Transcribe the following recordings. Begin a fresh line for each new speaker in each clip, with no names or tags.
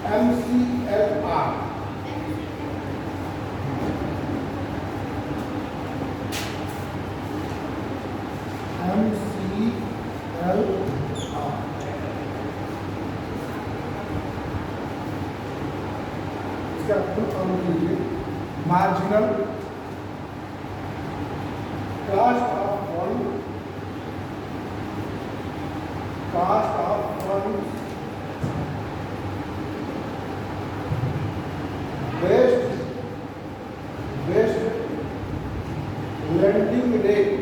MCLR, इसका full लीजिए, marginal cost of fund, cost of fund based lending rate,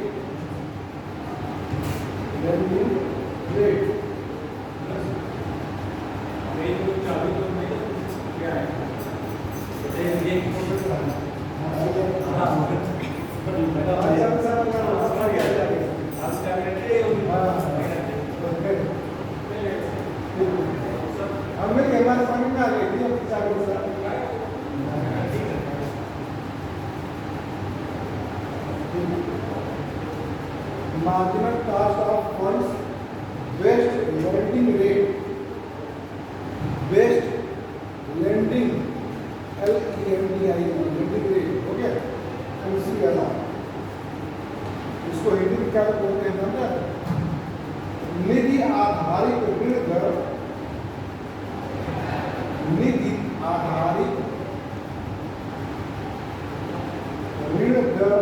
marginal cost of funds, best lending rate, best lending lending rate, okay, MCLR, इसको हिंदी में क्या बोलते हैं ना, निधि आधारित ऋण दर, निधि आधारित ऋण दर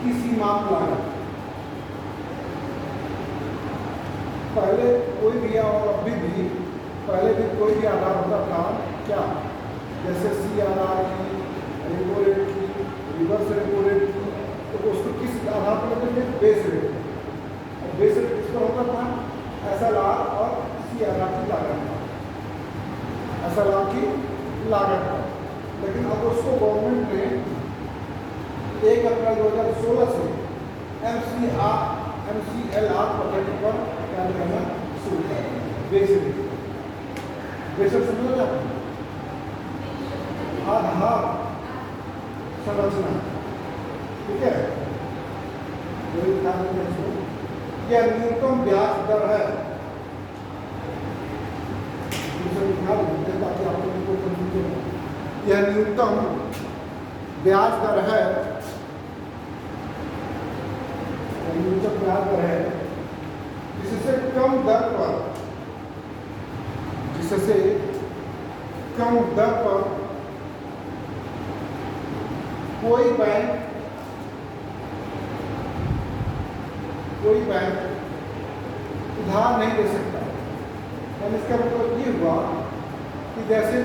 की सीमांत लागत। पहले कोई भी और अभी भी, पहले भी कोई भी आधार होता था क्या, जैसे CRR की, रेपो रेट की, रिवर्स रेपो रेट की, तो उसको किस आधार पर लेते थे, बेस रेट। बेस रेट किस पर होता था, SLR और CRR की लागत पर, SLR की लागत पर। लेकिन अब उसको गवर्नमेंट ने 1 अप्रैल 2016 से MCLR पद्धति पर कार्य करना शुरू किया। बेसिक समझ रहे हैं, आधार संरचना, ठीक है, यह न्यूनतम ब्याज दर है, ताकि आप लोगों को यह न्यूनतम ब्याज दर है, न्यूनतम ब्याज दर है जिससे कम दर पर, कोई बैंक उधार नहीं दे सकता। यानी इसका मतलब ये हुआ कि जैसे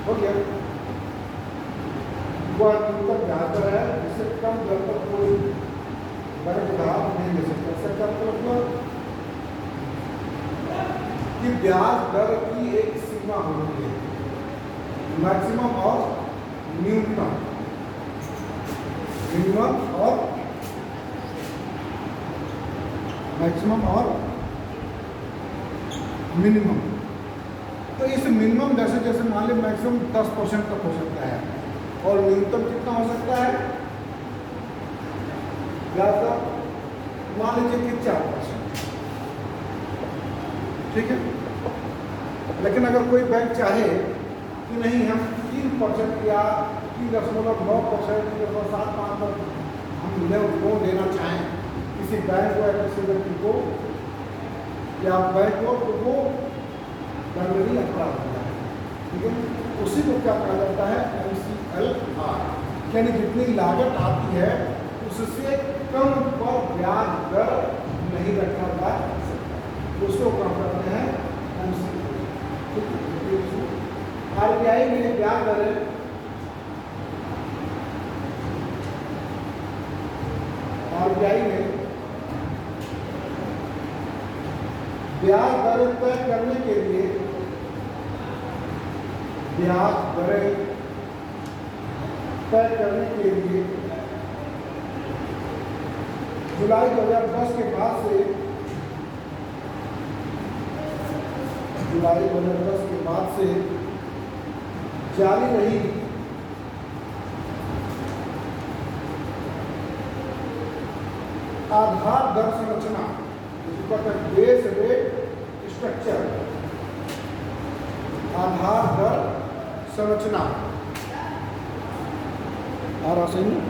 हो गया, वह न्यूनतम ब्याज दर है जिससे कम दर पर कोई बैंक उधार नहीं ले सकता। इसका मतलब कि ब्याज दर की एक सीमा होती है, मैक्सिमम और न्यूनतम, मिनिमम और मैक्सिमम और मिनिमम। तो इस मिनिमम जैसे मान लीजिए मैक्सिमम 10% तक हो सकता है और न्यूनतम कितना हो सकता है, ज़्यादा मान लीजिए कि 4%, ठीक है। लेकिन अगर कोई बैंक चाहे कि नहीं हम 3% या 3.9%, 3.75 तक हम लोन देना चाहें किसी बैंक को या किसी व्यक्ति को या बैंक को, तो वो दंडनीय अपराध होता है, ठीक है। उसी को क्या कहा जाता है, MCLR, यानी जितनी लागत आती है उससे कम पर ब्याज दर नहीं रखा जा सकता, उसको क्या करते हैं, MCLR। RBI में ब्याज दर, RBI में ब्याज दर तय करने के लिए, ब्याज दरें तय करने के लिए जुलाई 2010 के बाद से, जुलाई 2010 के बाद से जारी रही आधार दर संरचना, जिसको कहते हैं बेस रेट स्ट्रक्चर, आधार दर संरचना। आ रहा सही में?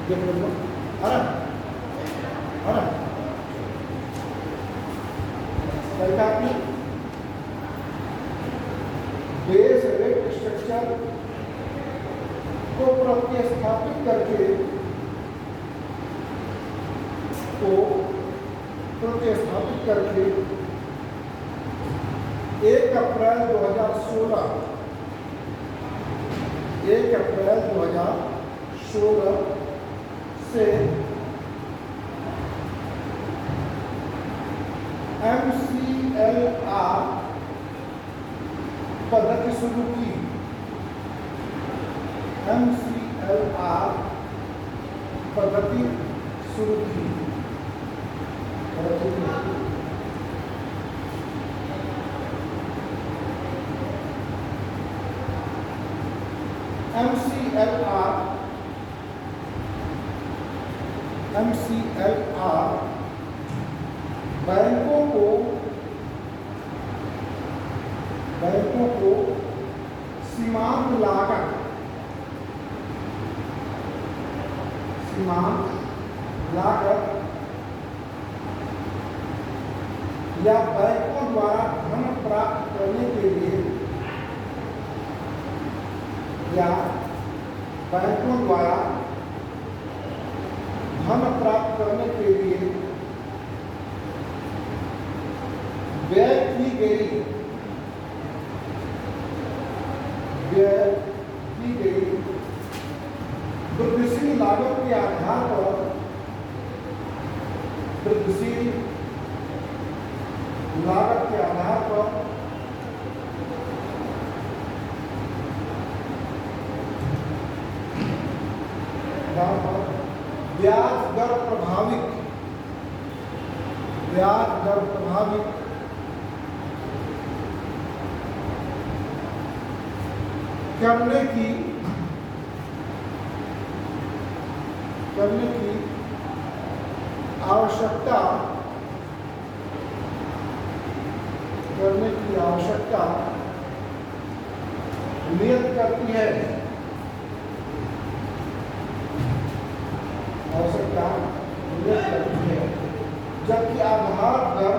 देख लो, आ रहा आपने बेस रेट स्ट्रक्चर को प्रतिस्थापित करके एक अप्रैल 2016 से MCLR पद्धति शुरू की। MCLR पद्धति शुरू की। MCLR बैंकों को सीमांत लागत या बैंकों द्वारा धन प्राप्त करने के लिए व्यय की गई वृद्धिशील लागत के आधार पर ब्याज दर प्रभावित करने की आवश्यकता नियत करती है। जबकि आधार दर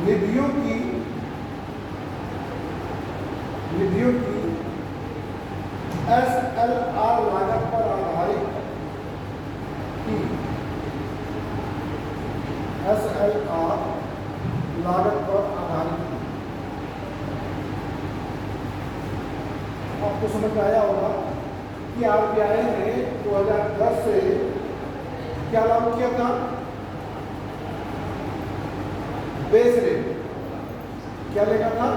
निधियों की SLR लागत पर आधारित आपको समझ में आया होगा कि RBI ने 2010 से क्या लागू किया था? Base rate. क्या लेगा था?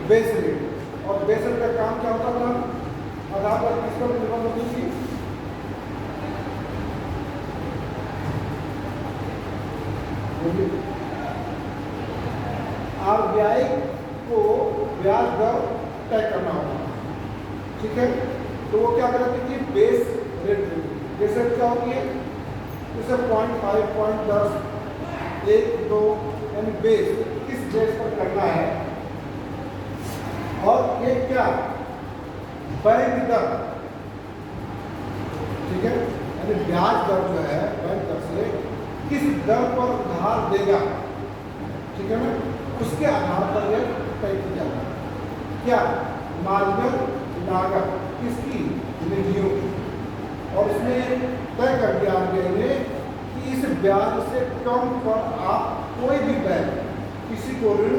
Base rate. और बेस रेट का काम क्या होता था? आधार पर किस पर निर्भर होती थी? RBI को ब्याज दर तय करना होगा, ठीक है? तो वो क्या करती थी? Base rate. बेस रेट क्या होती है? जैसे 0.5, 0.10, 1, 2 यानी बेस, किस बेस पर करना है। और ये क्या? बैंक दर, ठीक है? यानी ब्याज दर जो है बैंक दर से किस दर पर उधार देगा, ठीक है ना, उसके आधार पर यह तय किया जाता है। क्या? मार्जिनल लागत किसकी? निधियों की। और इसमें तय कर दिया RBI ने कि इस ब्याज से कम पर आप कोई भी बैंक किसी को ऋण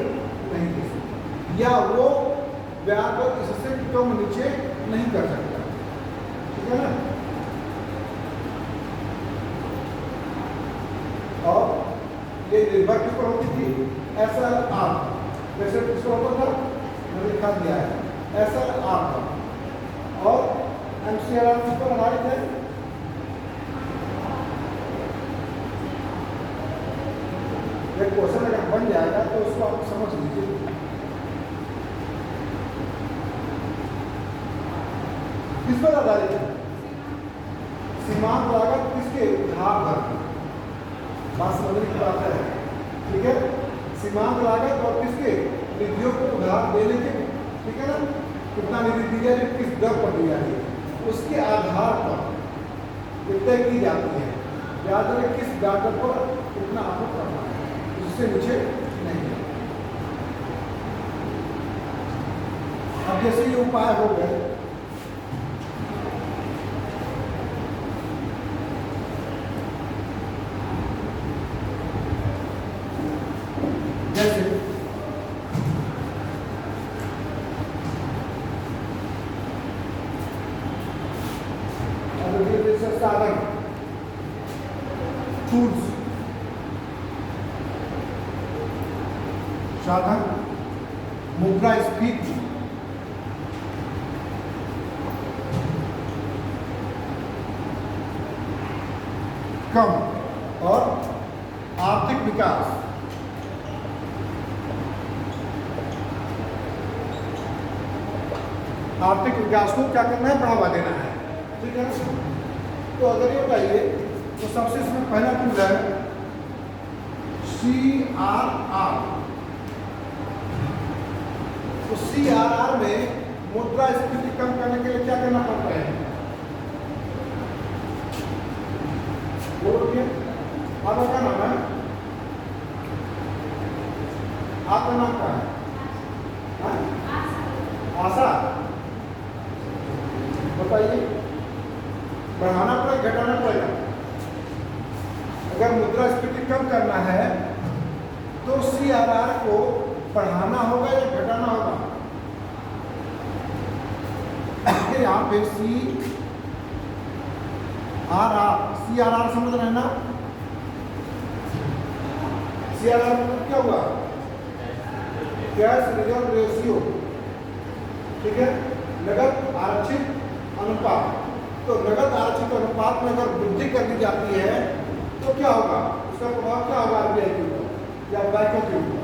नहीं दे सकते, या वो ब्याज दर इससे कम नीचे नहीं कर सकता, ठीक है ना। और ये निर्भर किस पर होती थी? SLR। वैसे किस पर होता था? मैंने लिखा दिया है SLR पर। और MCLR किस पर आधारित है? एक क्वेश्चन अगर बन जाएगा तो उसको आप समझ लीजिए। किस पर आधारित है? सीमांत लागत किसके? उधार दर। बात समझने की बात है, ठीक है। सीमांत लागत और किसके? निधियों को उधार देने के, ठीक है ना, कितना निधि दी जाए, किस दर पर दी जाती है, उसके आधार पर तय की जाती है। ब्याज दर किस ब्याज दर पर कितना आपको करना है, उससे नीचे नहीं। अब जैसे ये उपाय हो गए, जैसे साधन, टूल्स, साधन, मुद्रास्फीति, कम और आर्थिक विकास। आर्थिक विकास को क्या करना है? बढ़ावा देना है, ठीक है। तो अगर ये बताइए तो सबसे इसमें पहला टूल है CRR। तो CRR में मुद्रास्फीति कम करने के लिए क्या करना पड़ता है? बोलिए, आपका नाम है, आपका नाम क्या है? आशा। बताइए, बढ़ाना पड़ेगा घटाना पड़ेगा? अगर मुद्रास्फीति कम करना है तो CRR को बढ़ाना होगा या घटाना होगा? यहाँ पे CRR समझ रहे हैं ना? CRR मतलब क्या हुआ? कैश रिजर्व रेशियो, ठीक है, नगद आरक्षित अनुपात। तो नगद आरक्षित अनुपात में अगर वृद्धि कर दी जाती है तो क्या होगा? उसका प्रभाव क्या होगा RBI के ऊपर या बैंकों के ऊपर?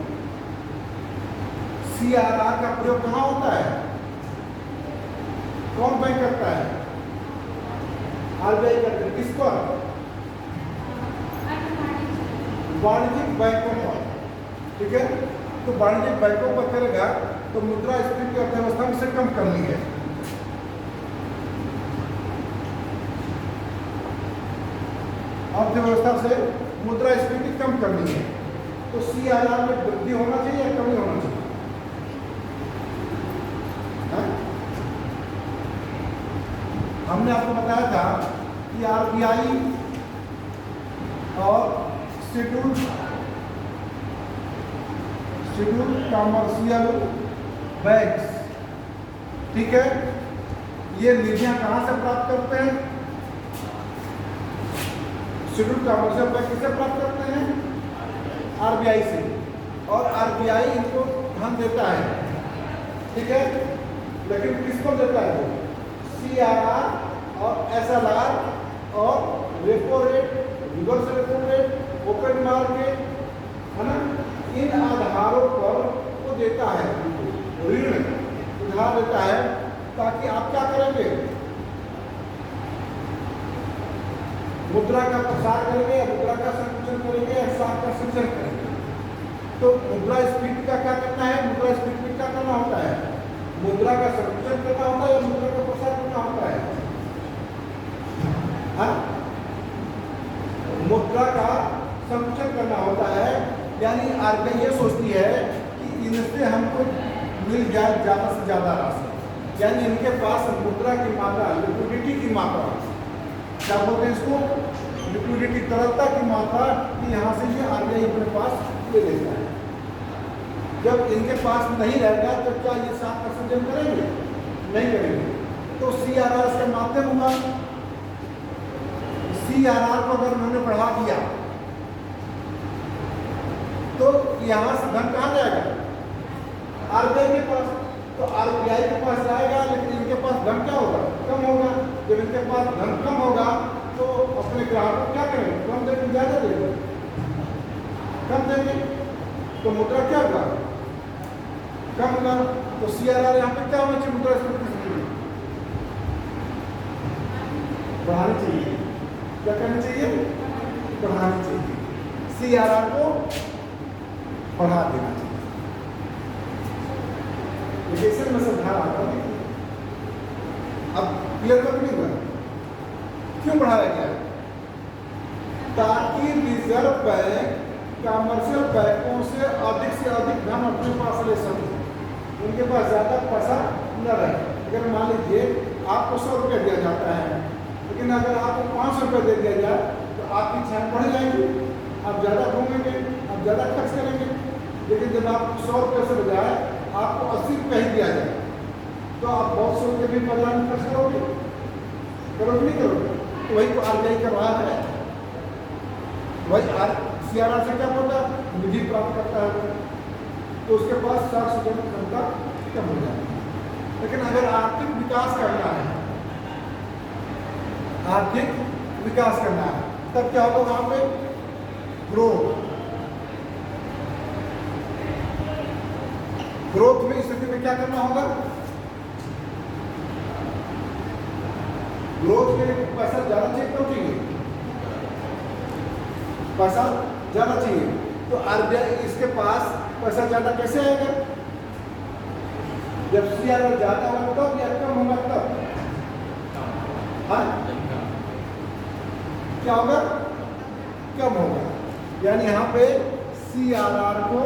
CRR का प्रयोग कहाँ होता है? कौन बैंक करता है? RBI करता है। किस पर? वाणिज्यिक बैंकों पर, ठीक है। तो वाणिज्यिक बैंकों पर करेगा तो मुद्रास्फीति अर्थव्यवस्था में से कम करनी है। अर्थव्यवस्था से मुद्रास्फीति कम करनी है तो CRR में वृद्धि होना चाहिए या कमी होना चाहिए? हमने आपको बताया था कि RBI और शेड्यूल कमर्शियल बैंक्स, ठीक है, ये निधियां कहां से प्राप्त करते हैं? शेड्यूल कमर्शियल बैंक किससे प्राप्त करते हैं? RBI से, और RBI इनको धन देता है, ठीक है। लेकिन किसको देता है वो? CRR और SLR और repo rate, reverse repo rate, open market, है ना, इन आधारों पर वो देता है, ऋण उधार देता है, ताकि आप क्या करेंगे? मुद्रा का प्रसार करेंगे या मुद्रा का संकुचन करेंगे या साख का सृजन करेंगे। तो मुद्रास्फीति का क्या करना है? मुद्रास्फीति में क्या करना होता है? मुद्रा का संकुचन करना होता है या मुद्रा का प्रसार करना होता है? हाँ? मुद्रा का संकुचन करना होता है, यानी RBI ये सोचती है कि इनसे हमको मिल जाए ज़्यादा से ज़्यादा राशि, यानी इनके पास मुद्रा की मात्रा, लिक्विडिटी की मात्रा, क्या बोलते हैं इसको? लिक्विडिटी, तरलता की मात्रा, कि यहाँ से ये RBI अपने पास ले लेता है। जब इनके पास नहीं रहेगा तो क्या ये साख का सृजन करेंगे? नहीं करेंगे। तो CRR से माध्यम हुआ। CRR को अगर उन्होंने बढ़ा दिया तो यहाँ से धन कहाँ जाएगा? RBI के पास। तो RBI के पास जाएगा, लेकिन इनके पास धन क्या होगा? कम होगा। जब इनके पास धन कम होगा तो अपने ग्राहकों को क्या करेंगे? कम देंगे, ज़्यादा देंगे? कम देंगे। तो मुद्रा क्या होगा? कम होगा। तो CRR यहाँ पे क्या होना चाहिए? मुद्रास्फीति बढ़ानी चाहिए। क्या करनी चाहिए? बढ़ानी चाहिए। CRR को बढ़ा देना चाहिए। इक्वेशन में समझा रहा था। अब क्लियर कर नहीं हुआ? क्यों बढ़ाया गया? ताकि रिजर्व बैंक कमर्शियल बैंकों से अधिक धन अपने पास ले सके, उनके पास ज़्यादा पैसा न रहे। अगर मान लीजिए आपको 100 रुपये दिया जाता है, लेकिन अगर आपको 500 रुपये दे दिया जाए तो आपकी इच्छाएं बढ़ जाएंगी, आप ज़्यादा घूमेंगे, आप ज़्यादा खर्च करेंगे। लेकिन जब आपको 100 रुपये से बजाय आपको 80 रुपये ही दिया जाए तो आप बहुत से रुपये भी बाजार में खर्च करोगे नहीं करोगे? तो वही तो RBI कर रहा है। वही CRR से क्या होता है? निधि प्राप्त करता है, तो उसके पास 60% क्षमता कम हो जाती है। लेकिन अगर आर्थिक विकास करना है, आर्थिक विकास करना है, तब क्या होगा? वहां पे ग्रोथ में स्थिति में क्या करना होगा? ग्रोथ के लिए पैसा ज्यादा चाहिए, क्यों चाहिए? पैसा ज्यादा चाहिए, तो RBI इसके पास पैसा ज्यादा कैसे आएगा? जब CRR ज्यादा होगा तब या कम होगा तब? हाँ, क्या होगा? कम होगा। यानी यहाँ पे CRR को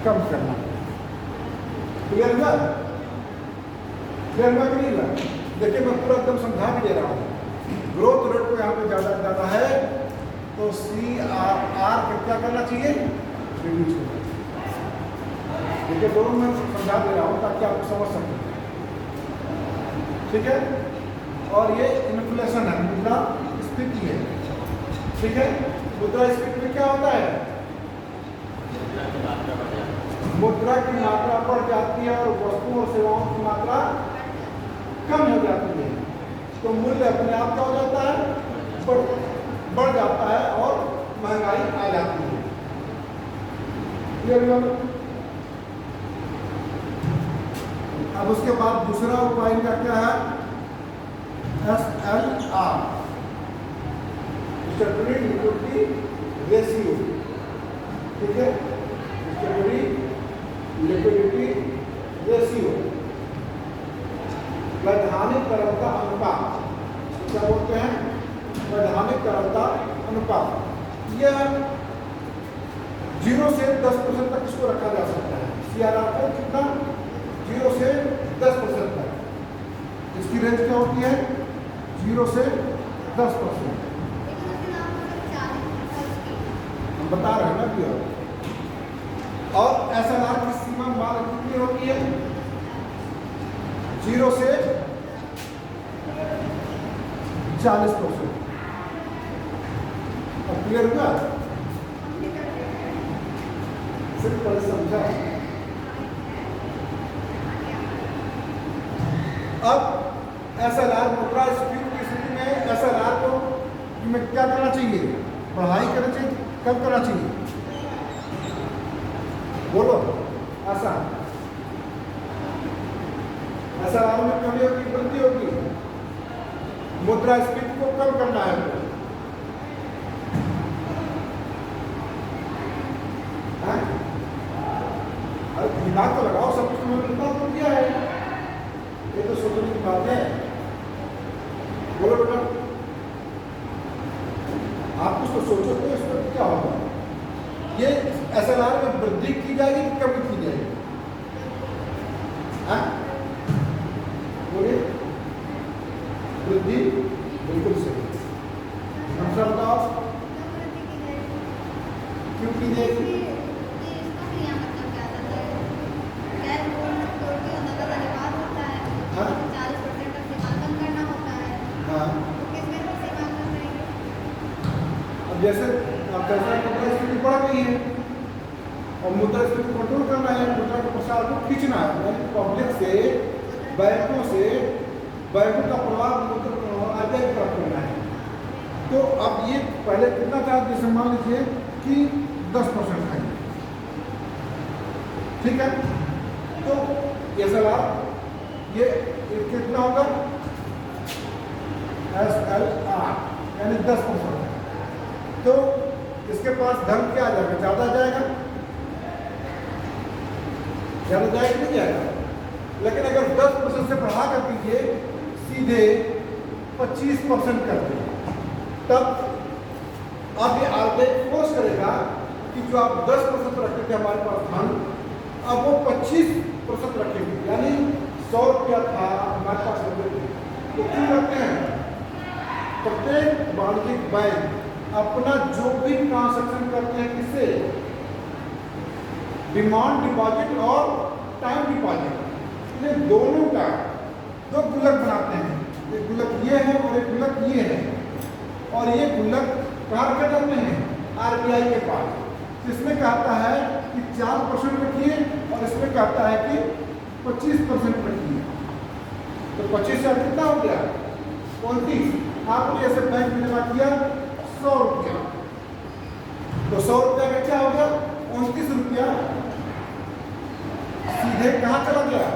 कम करना। क्लियर हुआ? क्लियर हुआ कि नहीं हुआ? देखिए मैं पूरा एकदम समझा भी दे रहा हूँ। ग्रोथ रेट को यहाँ पे ज़्यादा है तो CRR को क्या करना चाहिए? रिड्यूस करना। देखिए दोनों मैं समझा दे रहा हूँ ताकि आप समझ सकें। ठीक है? और ये इन्फ्लेशन है, मुद्रास्फीति है। ठीक है? मुद्रास्फीति में क्या होता है? मुद्रा की मात्रा बढ़ जाती है और वस्तुओं और सेवाओं की मात्रा कम हो जाती है, तो मूल्य अपने आप क्या हो जाता है? बढ़ जाता है और महंगाई आ जाती है। अब उसके बाद दूसरा उपाय का क्या है? SLR, statutory liquidity ratio. ठीक है? स्टैट्यूटरी लिक्विडिटी रेशियो, वैधानिक तरलता अनुपात। क्या बोलते हैं? वैधानिक तरलता अनुपात। यह 0 से 10% तक इसको रखा जा सकता है। CRR को कितना? 0 से 10% तक। इसकी रेंज क्या होती है? 0 से 10%। हम बता रहे हैं ना कि और SLR की सीमा मान कितनी होती है? 0 से 40%। अब क्लियर हुआ? सिंपल समझा। अब SLR मुद्रास्फीति की स्थिति में SLR को में क्या करना चाहिए? पढ़ाई करना चाहिए, कब करना चाहिए? बोलो आसान। SLR में कमी होगी, वृद्धि होगी। मुद्रास्फीति को कम करना है। अरे दिमाग तो लगाओ, सब कुछ मैंने दिमाग तो किया है, ये तो सोचने की बात है। बोलो बेटा, आप कुछ तो सोचो तो इस पर क्या होगा? ये SLR में वृद्धि की जाएगी कि कमी की जाएगी? बोलिए। वृद्धि बिल्कुल सही। दूसरा बताओ क्यों की जाएगी? अब जैसे मुद्रास्फीति बढ़ गई है और मुद्रास्फीति कंट्रोल करना है, मुद्रा के प्रसार को खींचना है, यानी पब्लिक से, बैंकों का प्रभाव RBI की तरफ करना है। तो अब ये पहले कितना था? जैसे मान लीजिए कि 10% है, ठीक है? तो SLR ये कितना होगा? SLR यानी 10%। तो इसके पास धन क्या आ जाएगा, ज़्यादा जाएगा, ज़्यादा जाएगा नहीं जाएगा। लेकिन अगर 10% से बढ़ा कर दीजिए सीधे 25% कर दीजिए, तब अब ये RBI फोर्स करेगा कि जो आप 10% रखते थे हमारे पास धन, अब वो 25% रखेंगे, यानी 100 रुपया था हमारे पास रखते थे। तो क्यों रखते हैं, प्रत्येक वाणिज्यिक बैंक अपना जो भी ट्रांसैक्शन करते हैं किससे, डिमांड डिपॉजिट और टाइम डिपॉजिट, ये दोनों का दो गुल्लक बनाते हैं। एक गुल्लक ये है और एक गुल्लक ये है, और ये गुल्लक कहाँ रखे जाते हैं, RBI के पास। इसमें कहता है कि 4% रखिए और इसमें कहता है कि 25% रखिए। तो 25 से कितना हो गया, 29। आपने ऐसे बैंक में जमा किया 100 रुपया, तो 100 रुपया का क्या हो गया, 29 रुपया सीधे कहाँ चला गया,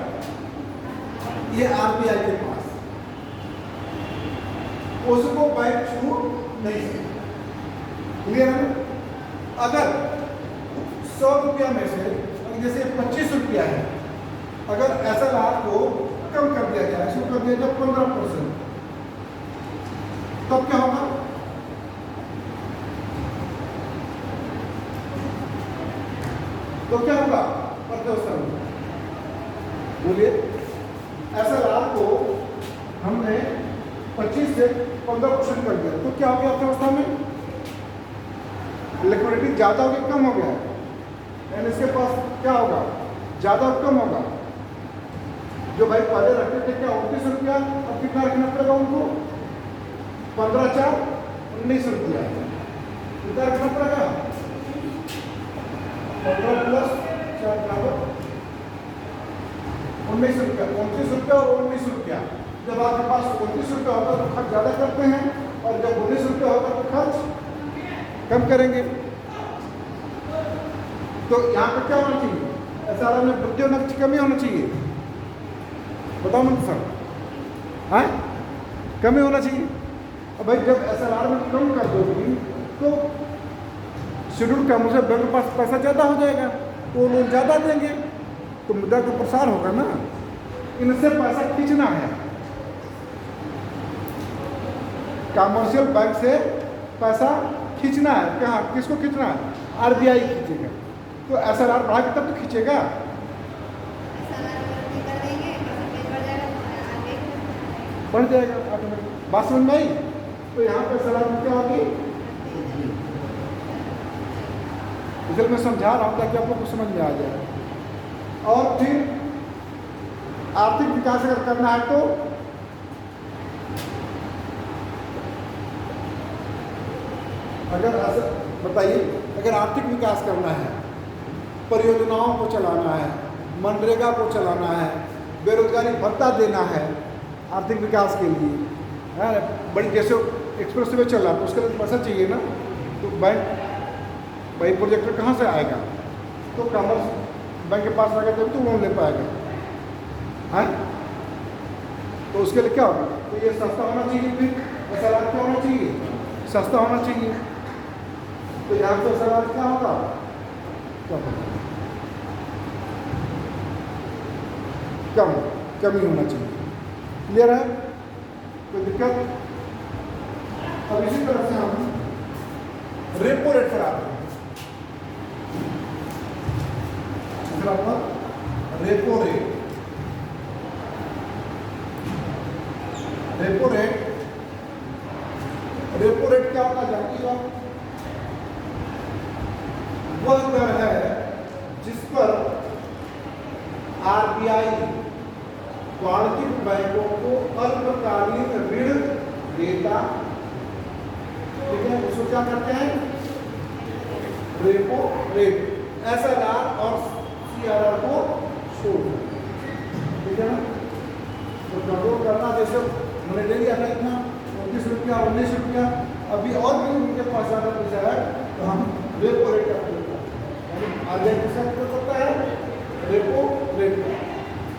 ये RBI के पास। उसको बैंक छू नहीं सकता। क्लियर है। अगर 100 रुपया में से जैसे 25 रुपया है, अगर SLR को कम कर दिया जाए, इसको कर दिया जाए 15%, तब क्या होगा, तो क्या होगा, बोलिए। SLR को हमने 25 से 15% कर दिया, तो क्या हो गया अर्थव्यवस्था में, लिक्विडिटी ज़्यादा हो गया कम हो गया, यानी इसके पास क्या होगा, ज़्यादा और कम होगा। जो भाई पहले रखते थे क्या 29 रुपया, अब कितना रखना पड़ेगा उनको, 15 4 19 रुपया, कितना रखना पड़ेगा, 15 प्लस 4 बराबर 19 रुपया, 29 रुपया और 19 रुपया। जब आपके पास 29 रुपया होगा तो खर्च ज़्यादा करते हैं, और जब 19 रुपया होगा तो खर्च कम करेंगे। तो यहाँ पे क्या होना चाहिए, SLR में वृद्धि होना चाहिए, कमी होना चाहिए, बताओ मंत्र सर, हाँ कमी होना चाहिए। अब भाई जब SLR में कम कर दोगी तो शेड्यूल का मुझे बैंक के पास पैसा ज़्यादा हो जाएगा, तो लोन ज़्यादा देंगे, तो मुद्रा का प्रसार होगा ना, इनसे पैसा खींचना है। कमर्शियल बैंक से पैसा खींचना है, कहाँ किसको खींचना है, RBI खींचेगा। तो SLR बढ़ा के तब तो खींचेगा, बढ़ जाएगा ऑटोमेटिक। बात समझ में आई। तो यहाँ पे SLR में क्या होगी, इसलिए मैं समझा रहा हूँ ताकि आप लोग को समझ में आ जाए। और फिर आर्थिक विकास अगर करना है तो अगर ऐसा बताइए, अगर आर्थिक विकास करना है, परियोजनाओं को चलाना है, मनरेगा को चलाना है, बेरोजगारी भत्ता देना है आर्थिक विकास के लिए, है बड़ी जैसे एक्सप्रेस वे चल रहा है तो उसके लिए पैसा चाहिए ना, तो बैंक भाई प्रोजेक्टर कहाँ से आएगा, तो कॉमर्स बैंक के पास रहेगा तभी तो लोन ले पाएगा, है। तो उसके लिए क्या होगा, तो ये सस्ता होना चाहिए, फिर SLR क्या होना चाहिए, सस्ता होना चाहिए। तो यहाँ पे SLR क्या होगा, कम कमी होना चाहिए। क्लियर है, कोई दिक्कत। अब इसी तरह से हम रेपो रेट पर आते हैं। Repo rate, repo rate, repo rate क्या होता है जानती हो, वह दर है जिस पर RBI वाणिज्यिक बैंकों को अल्पकालीन ऋण देता, ठीक है, उसको क्या करते हैं, रेपो रेट। SLR और CRR को छोड़, ठीक है ना। तो कंट्रोल करना, जैसे मैंने ले लिया था इतना 29 रुपया 19 रुपया, अभी और भी उनके पास ज़्यादा पैसा है तो हम रेपो रेट का प्रयोग करते हैं, यानी RBI किसका प्रयोग करता है, रेपो रेट।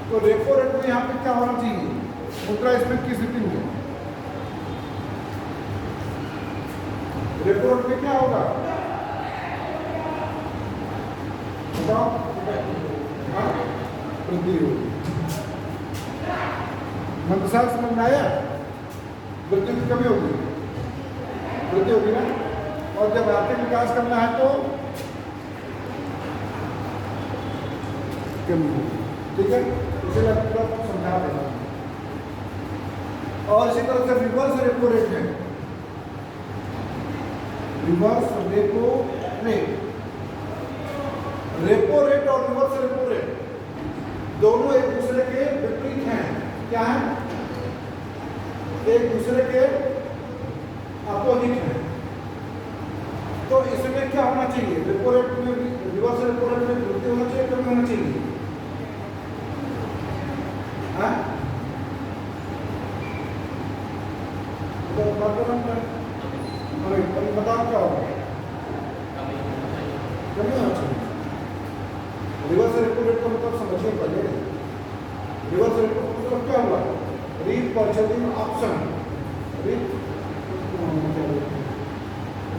तो रेपो रेट में यहाँ पे क्या होना चाहिए, मुद्रास्फीति की स्थिति में रेपो रेट में क्या होगा बताओ? वृद्धि होगी। मंदसार समझ में आया? वृद्धि की कमी होगी, वृद्धि होगी ना। और जब आर्थिक विकास करना है तो कमी होगी। ठीक है, इसीलिए आपको समझा देना। और इसी तरह से रिवर्स रेपो रेट है, reverse repo rate, repo rate और रिवर्स रेपो रेट दोनों एक दूसरे के विपरीत हैं। क्या है? एक दूसरे के अपोजिट है। तो इसमें क्या होना चाहिए? रेपो रेट में भी, रिवर्स रेपो रेट में वृद्धि होना चाहिए, कमी होना चाहिए? हाँ, तो बताओ क्या होगा? कमी होना चाहिए। रिवर्स रेपो रेट का मतलब समझिए पहले। रिवर्स रेपो का मतलब क्या हुआ? रीपर्चेसिंग ऑप्शन।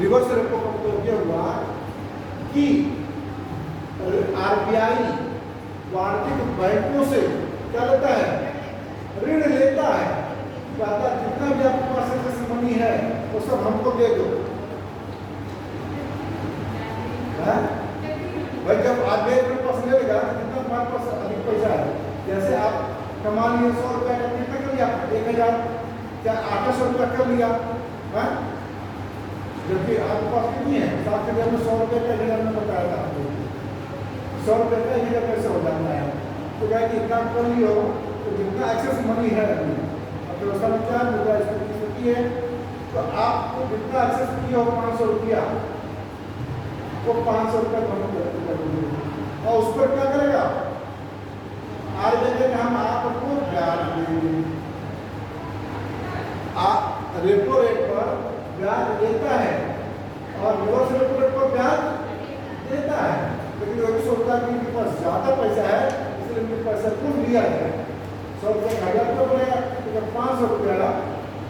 रिवर्स रेपो का मतलब क्या हुआ कि आरबीआई वाणिज्यिक बैंकों से क्या लेता है? ऋण लेता है। कहता है जितना भी आपके पास एक्सेस मनी है वो सब हमको दे दो। भाई जब आरबीआई के पास ले लेगा तो जितना तुम्हारे पास अधिक पैसा है, जैसे आप कमा लिए 100 रुपया का, कितना कर लिया? 1000 या 800 रुपया कर लिया है। जबकि आपके पास कितनी है? 7 में 100 रुपये का 1000 में बताया था आपको, 100 रुपये का 1000 कैसे हो जाता है? तो क्या कि इतना कर लियो तो जितना एक्सेस मनी है अभी व्यवस्था में क्या मुद्रा स्थिति है, तो आपको जितना एक्सेस किया हो 500 रुपया, वो 500 रुपये और उस पर क्या करेगा? आरबीआई हम आपको ब्याज देंगे। रेपो रेट पर ब्याज देता है और रिवर्स रेपो रेट पर ब्याज देता है। लेकिन वो भी सोचता है कि इनके पास ज़्यादा पैसा है इसलिए इनके पैसा को लिया जाए। 100 रुपये का 1000 रुपये पड़ेगा, तो 500 रुपया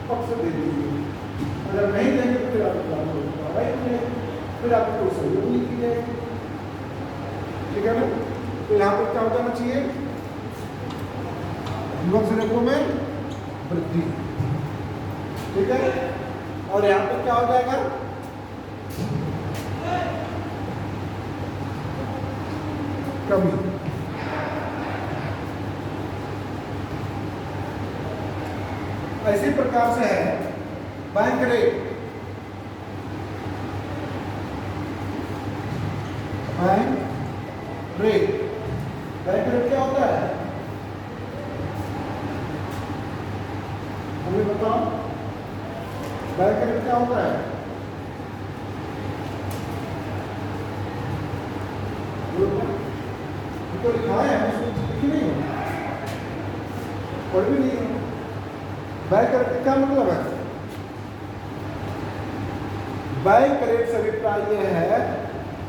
पक्ष से दे दीजिए। अगर नहीं देंगे तो फिर आपको फिर आपको कोई सहयोग नहीं की जाएगी। ठीक है ना? तो यहाँ पर क्या हो जाना चाहिए? रिवर्स रेपो में वृद्धि। ठीक है, और यहाँ पर क्या हो जाएगा? कमी। इसी प्रकार से है बैंक रेट। बैंक रेट क्या होता है? हमें बताओ, बैंक रेट क्या होता है? तो लिखा है, लिखी नहीं हो, पढ़ भी नहीं हो। बैंक रेट क्या मतलब है? बैंक रेट से अभिप्राय यह है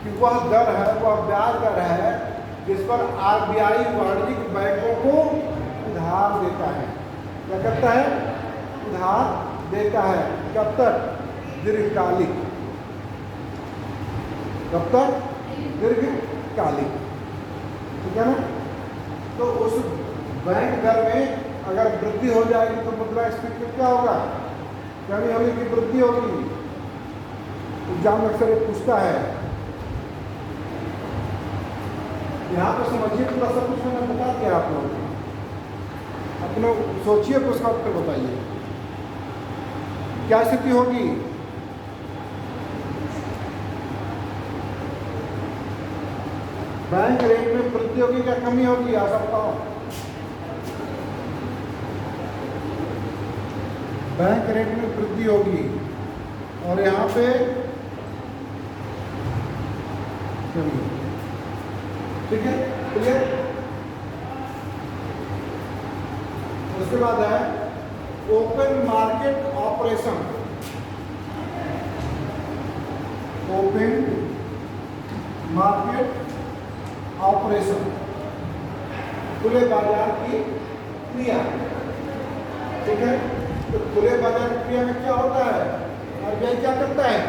कि वह दर है, वह ब्याज दर है जिस पर आरबीआई वाणिज्यिक बैंकों को उधार देता है। क्या करता है? उधार देता है। कब तक? दीर्घकालिक। कब तक? दीर्घकालिक। ठीक है ना? तो उस बैंक दर में अगर वृद्धि हो जाएगी तो मुद्रास्फीति क्या होगा? कमी होगी कि वृद्धि होगी? एग्जाम अक्सर ये पूछता है। यहाँ पर समझिए पूरा सब कुछ मैंने बता दिया आप लोगों को। अपने सोचिए तो उसका उत्तर बताइए क्या स्थिति होगी? बैंक रेट में वृद्धि होगी क्या कमी होगी? आ सकता हूँ। बैंक रेट में वृद्धि होगी और यहाँ पे कमी। ठीक है, क्लियर? उसके बाद है open market operation. Open market operation, खुले बाजार की क्रिया। ठीक है, तो खुले बाजार की क्रिया में क्या होता है? आरबीआई क्या करता है?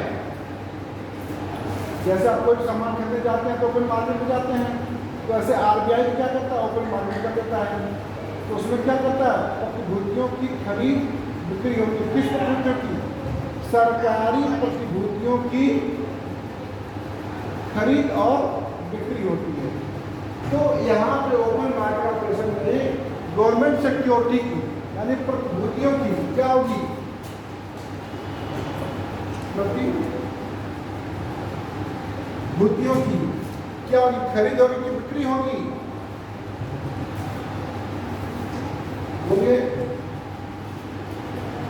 जैसे आप कोई सामान खरीदने जाते हैं तो ओपन मार्केट में जाते हैं, तो ऐसे आरबीआई क्या करता है, ओपन मार्केट कर देता है। तो उसमें क्या करता है, प्रतिभूतियों की खरीद बिक्री होती है। किस प्रतिभूतियों की? सरकारी प्रतिभूतियों की खरीद और बिक्री होती है। तो यहाँ पे ओपन मार्केट ऑपरेशन में गवर्नमेंट सिक्योरिटी की यानी प्रतिभूतियों की क्या होगी, प्रतिभूतियों की क्या होगी, खरीद होगी कि बिक्री होगी? होंगे।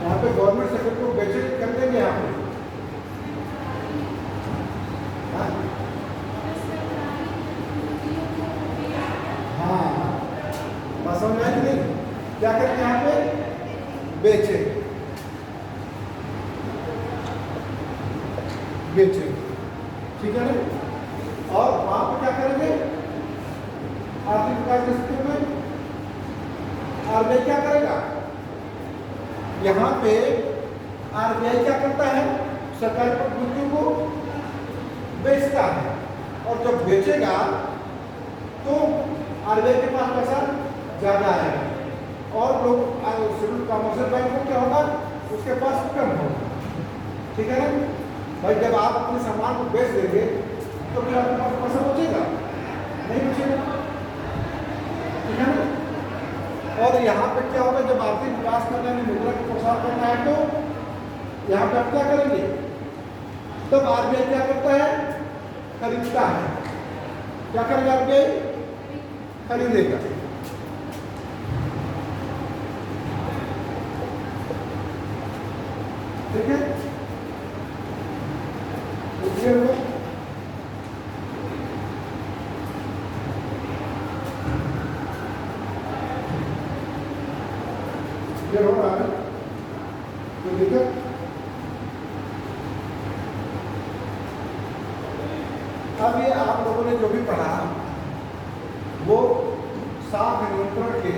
यहाँ पे गवर्नमेंट सेक्टर को बेचे कर देंगे यहाँ पे। हाँ, बात समझ में आई कि नहीं? क्या करेंगे यहाँ पे? बेचे, बेचे, ठीक है ना? और वहां पर क्या करेंगे? आर्थिक विकास की स्थिति में आरबीआई क्या करेगा? यहाँ पे आरबीआई क्या करता है? सरकारी प्रतिभूतियों को बेचता है, और जब बेचेगा तो आरबीआई के पास पैसा ज्यादा आएगा, और लोग शेड्यूल कमर्शियल बैंक को क्या होगा, उसके पास कम होगा। ठीक है ना भाई? जब आप अपने सामान को बेच देंगे तो फिर आपके पास पैसा बचेगा नहीं? बचेगा, ठीक है ना? और यहाँ पे क्या होगा, जब आर्थिक विकास करना है, मुद्रा को प्रसार करना है, तो यहाँ पे आप क्या करेंगे? तब आरबीआई क्या करता है? खरीदता है। क्या करेगा आरबीआई? खरीदेगा। ठीक है, क्लियर हो? क्लियर हो रहा है? कोई दिक्कत? अब ये आप लोगों ने जो भी पढ़ा वो साख नियंत्रण के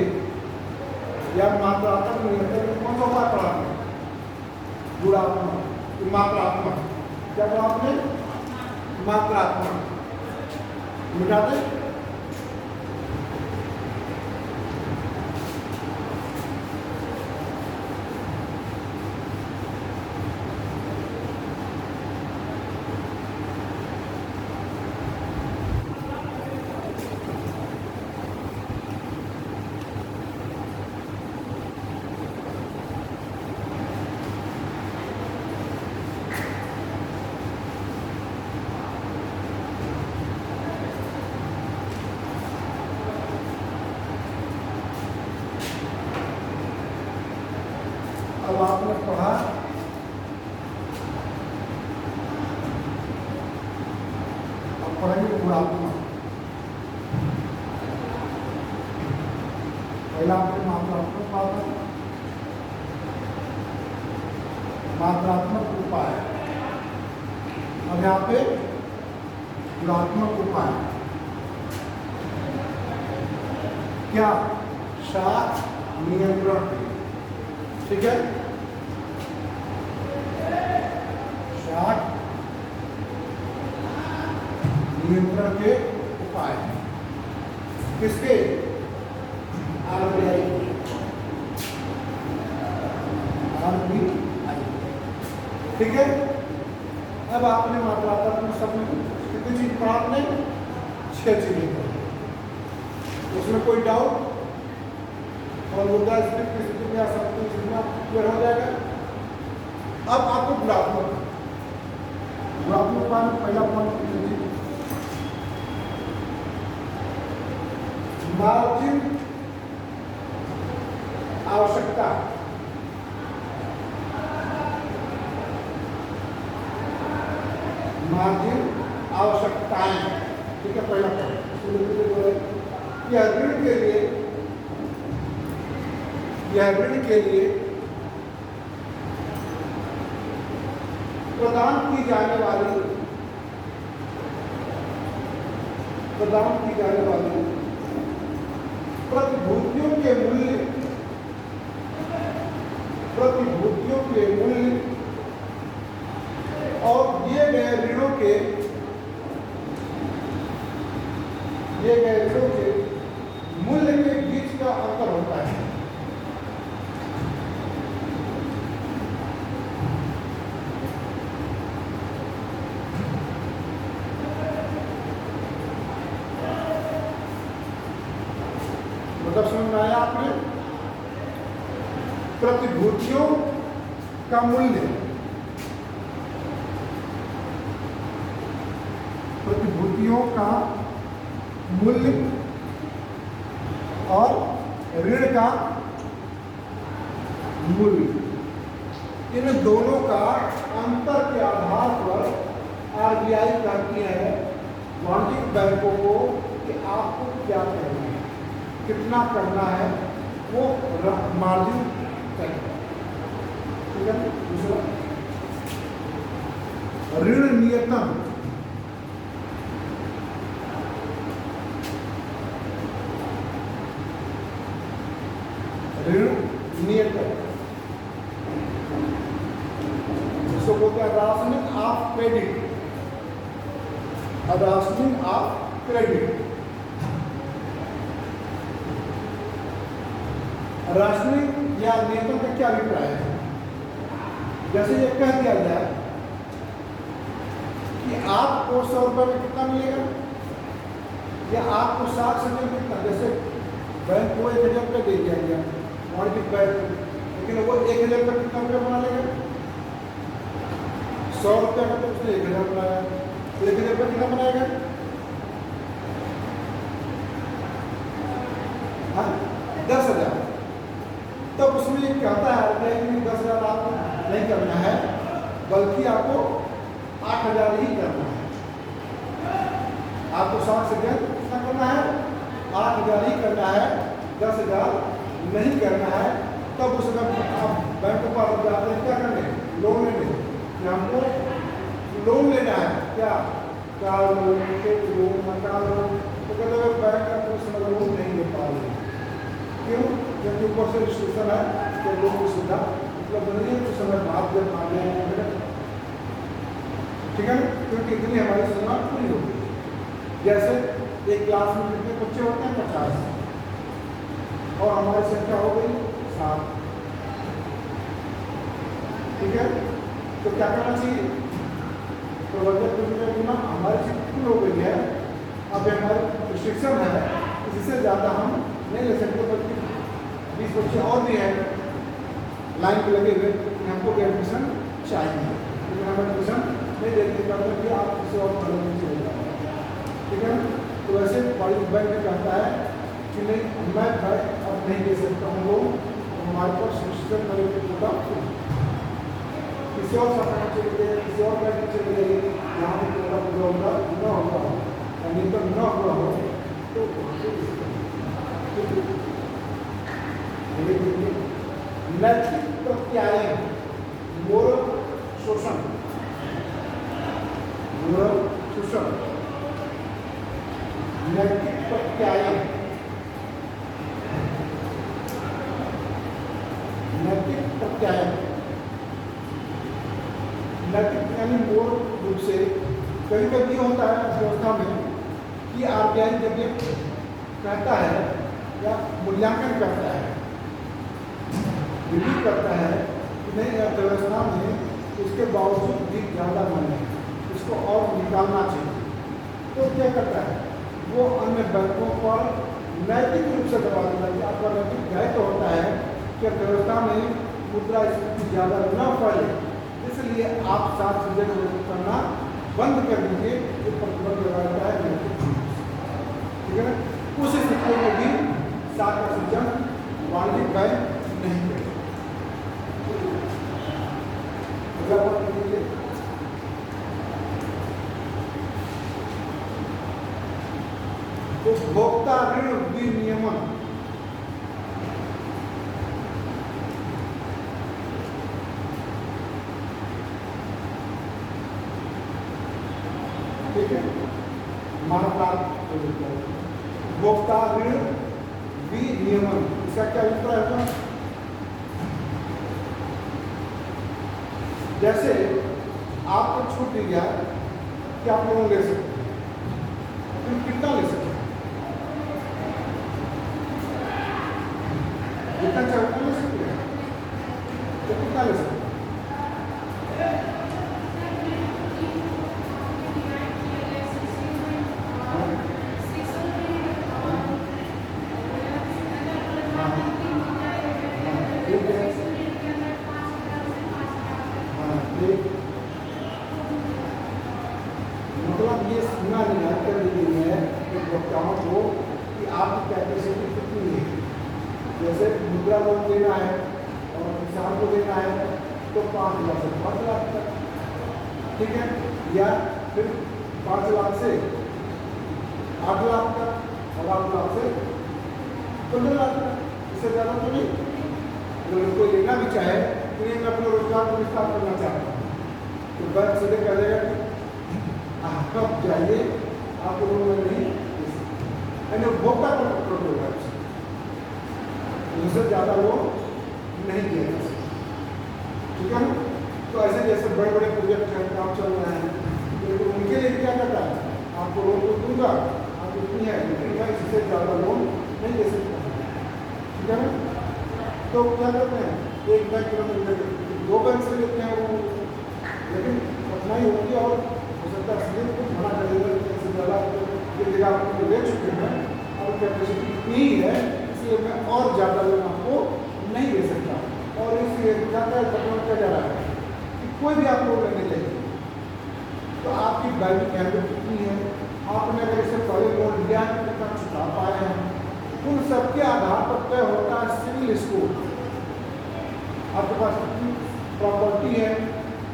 या मात्रात्मक नियंत्रण में कौन सा उपाय पढ़ा? गुणात्मक, मात्रात्मक। क्या पढ़ा आपने? मात्रात्मक। मिटा दें? अब आपने पढ़ा अब पढ़ेंगे गुणात्मक। पहला आपने मात्रात्मक बात है, मात्रात्मक उपाय। अब यहाँ पे गुणात्मक उपाय क्या? शाख नियंत्रण। ठीक है, शाख नियंत्रण के उपाय किसके? आरबीआई। ठीक है, अब आपने मात्रात्मक शब्द कितनी चीज पढ़ा आपने? 6 चीजें पढ़ी। उसमें कोई डाउट? और मुद्रा स्थिति की स्थिति में सब कुछ क्लियर हो जाएगा। अब आपको गुणात्मक पॉइंट, पहला पॉइंट मार्जिन आवश्यकता। मार्जिन आवश्यकताएं। ठीक है, पहला पॉइंट। यह ऋण के लिए प्रदान की जाने वाली प्रतिभूतियों के मूल्य और दिए गए ऋणों के दिए गए ऋणों के मूल्य के बीच का अंतर होता है। मतलब समझ में आया आपने? प्रतिभूतियों का मूल्य, प्रतिभूतियों का मूल्य और ऋण का मूल्य, इन दोनों का अंतर के आधार पर आरबीआई कहती है वाणिज्यिक बैंकों को कि आपको क्या करना है, कितना करना है, वो मार्जिन तय है। ठीक है। दूसरा ऋण नियतन, ऋण नियतन जिसको बोलते हैं rationing of credit, rationing of credit. Rationing या नियतन का क्या अभिप्राय है? जैसे ये कह दिया जाए कि आपको 100 रुपये में कितना मिलेगा, या आपको 60 से में कितना, जैसे बैंक को 1000 रुपये दे दिया गया वाणिज्यिक बैंक, लेकिन वो 1000 रुपये कितना रुपया बना लेगा, 100 रुपये का तो उसने 1000 बनाया, 1000 रुपये कितना बनाएगा? हाँ, 10,000। तब उसमें ये कहता है कि 10,000 आपको नहीं करना है, बल्कि आपको 8,000 ही करना है। आपको 60 से कितना करना है? 8,000 ही करना है, 10,000 नहीं करना है। तब उस समय आप बैंक के पास जाते हैं क्या करने? लोन लेने। कि हमको लोन लेना है, क्या कार लोन, खेत लोन, मकान लोन, तो कहते हैं बैंक का कोई समय लोन नहीं ले पा रहे। क्यों? क्योंकि ऊपर से रिस्ट्रिक्शन है कि लोगों को सुविधा उपलब्ध नहीं है, कुछ समय बाद जब मांगे हैं। ठीक है ना? क्योंकि इतनी हमारी सीमा पूरी हो गई। जैसे एक क्लास में कितने बच्चे होते हैं? 50, और हमारी संख्या हो गई 7। ठीक है, तो क्या करना चाहिए? तो हमारी सीट पूरी हो गई है, अब हमारी रिस्ट्रिक्शन है, इससे ज़्यादा हम नहीं ले सकते, बल्कि 20 बच्चे और भी हैं लाइन पे लगे हुए कि हमको भी एडमिशन चाहिए, लेकिन हम एडमिशन नहीं देते, मतलब कि आप किसी और कॉलेज में चले जाओ। ठीक है। तो वैसे वाणिज्यिक बैंक में कहता है कि नहीं, मैं अब नहीं दे सकता हूँ लोग, हमारे पास रिस्ट्रिक्शन मेरे होगा, किसी और शाखा में चले गए, किसी और बैंक में चले गए, यहाँ पर पूरा पूरा होगा न होगा और नियंत्रण न हुआ हो तो नैतिक प्रत्यायन, मोरल शोषण, मोरल शोषण, नैतिक प्रत्यायन, नैतिक प्रत्यायन, नैतिक यानी मूल रूप से कभी कभी होता है व्यवस्था में कि आरबीआई जब ये कहता है या मूल्यांकन करता है, रिव्यू करता है कि नहीं अर्थव्यवस्था में उसके बावजूद भी ज़्यादा मन है, इसको और निकालना चाहिए, तो क्या करता है? वो अन्य बैंकों पर नैतिक रूप से दबाव देता है। आपका नैतिक दायित्व होता है कि अर्थव्यवस्था में मुद्रास्फीति ज़्यादा न फैले, इसलिए आप 7 चीजें करना बंद कर दीजिए, जो प्रतिबंध लगाया जाता है नैतिक रूप से। ठीक है ना? उस स्थिति में भी 7 का सृजन वाणिज्यिक बैंक नहीं करेगा। उपभोक्ता ऋण विनियमन, ठीक है, उपभोक्ता ऋण विनियमन, इसका क्या अभिप्राय होगा? जैसे आपको छूट दी जाए कि आप लोन ले सकते हैं, कितना ले सकते हैं? कितना ले सकते हैं? मतलब ये सीमा निर्धारित कर दी गई है उपभोक्ताओं को कि आपकी कैपेसिटी कितनी है। जैसे मुद्रा लोन लेना है और किसान को देना है तो 5 लाख से 5 लाख तक, ठीक है, या फिर 5 लाख से 8 लाख तक और 8 लाख से 15 लाख तक, इससे ज़्यादा तो नहीं। अगर कोई लेना भी चाहे तो ये मैं अपने रोजगार को विस्तार करना चाहता हूँ तो बैंक सीधे कह देगा कि कब जाइए, आपको लोन में नहीं दे सकते, यानी उपभोक्ता पर कंट्रोल होगा, उससे ज़्यादा लोन नहीं दिया जा सकता, ठीक है ना। तो ऐसे जैसे बड़े बड़े प्रोजेक्ट हैं, काम चल रहे हैं, तो उनके लिए क्या करता है, आपको लोन तो दूंगा, आप इतनी है लेकिन मैं इससे ज़्यादा लोन नहीं दे सकता, ठीक है ना। तो क्या करते हैं, एक बैंक दो बैंक से लेते हैं वो, लेकिन कठिनाई होती है और हो सकता है सीधे कुछ मना कर देगा कि इससे ज़्यादा ये जगह आपको दे चुके हैं और कैपेसिटी इतनी ही है, इसलिए मैं और ज़्यादा लोन आपको नहीं दे सकता। और इसलिए ज़्यादा मतलब क्या जा रहा है कि कोई भी आप लोन लेने चाहिए तो आपकी बैंकिंग हैबिट कितनी है, आपने अगर इससे पहले लोन लिया है कितना चुका पाए हैं, उन सबके आधार पर तय होता है सिविल स्कोर। आपके पास कितनी प्रॉपर्टी है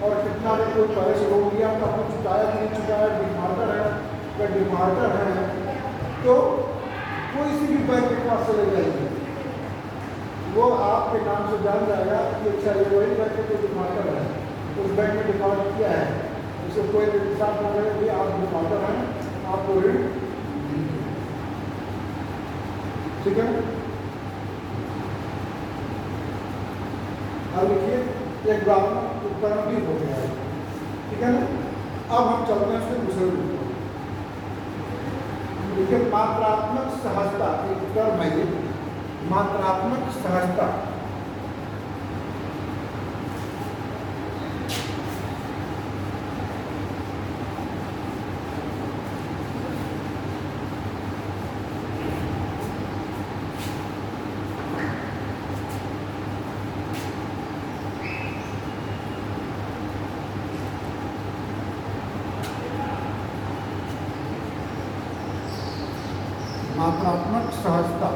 और कितना देर कोई पहले से लोन लिया तो आपको चुकाया कि नहीं चुकाया, डिफॉल्टर है या डिफॉल्टर है, तो कोई सी भी बैंक के पास चले जाएंगे वो आपके नाम से जान जाएगा कि अच्छा ये वही बैंक के डिफॉल्टर है, उस बैंक में डिफॉल्ट किया है, उसे कोई हिसाब ना करें कि आप डिफॉल्टर हैं, आपको ऋण, ठीक है। अब लिखिए एक गुणात्मक उपकरण भी हो गया है, ठीक है ना। अब हम चलते हैं उसके दूसरे रूप में। देखिए मात्रात्मक सहजता एक टर्म है ये, मात्रात्मक सहजता। मात्रात्मक सहजता,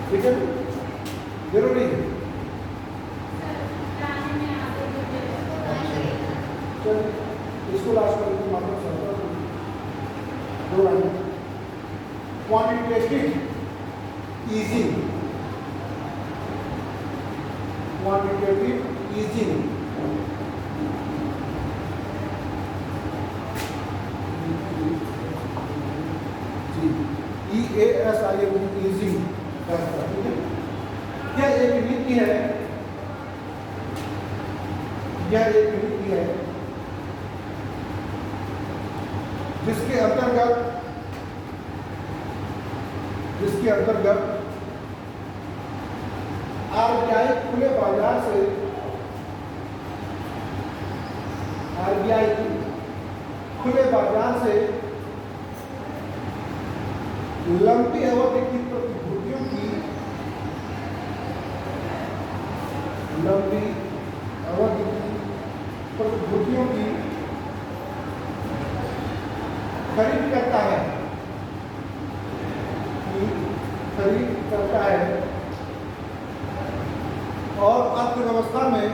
ठीक है, जरूरी है। चलिए इसको लास्ट करेंगे, मात्रात्मक सहजता दो line. Quantitative easing, quantitative easing, EASING, easing, ठीक है। यह एक नीति है, यह एक नीति है जिसके अंतर्गत RBI खुले बाजार से, RBI खुले बाजार से लंबी अवधि की प्रतिभूतियों की, लंबी अवधि की प्रतिभूतियों की खरीद करता है, और अर्थव्यवस्था में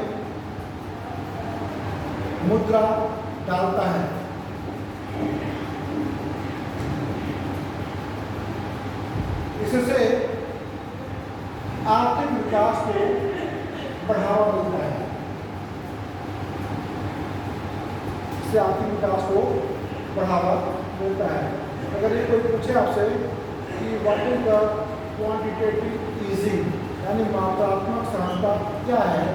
मुद्रा डालता है। इससे आर्थिक विकास को बढ़ावा मिलता है, इससे आर्थिक विकास को बढ़ावा मिलता है। अगर ये कोई पूछे आपसे कि what is the quantitative easing, यानी मात्रात्मक सहजता क्या है,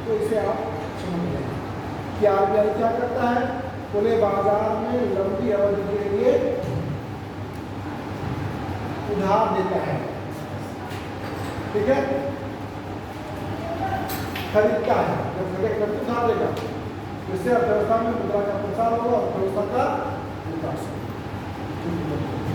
तो इसे आप समझ लें कि RBI क्या करता है, खुले बाजार में लंबी अवधि के लिए उधार देता है, ठीक है, खरीदता है, जब खरीद करके उधार देगा, इससे अर्थव्यवस्था में मुद्रा का प्रसार होगा और अर्थव्यवस्था का विकास होगा।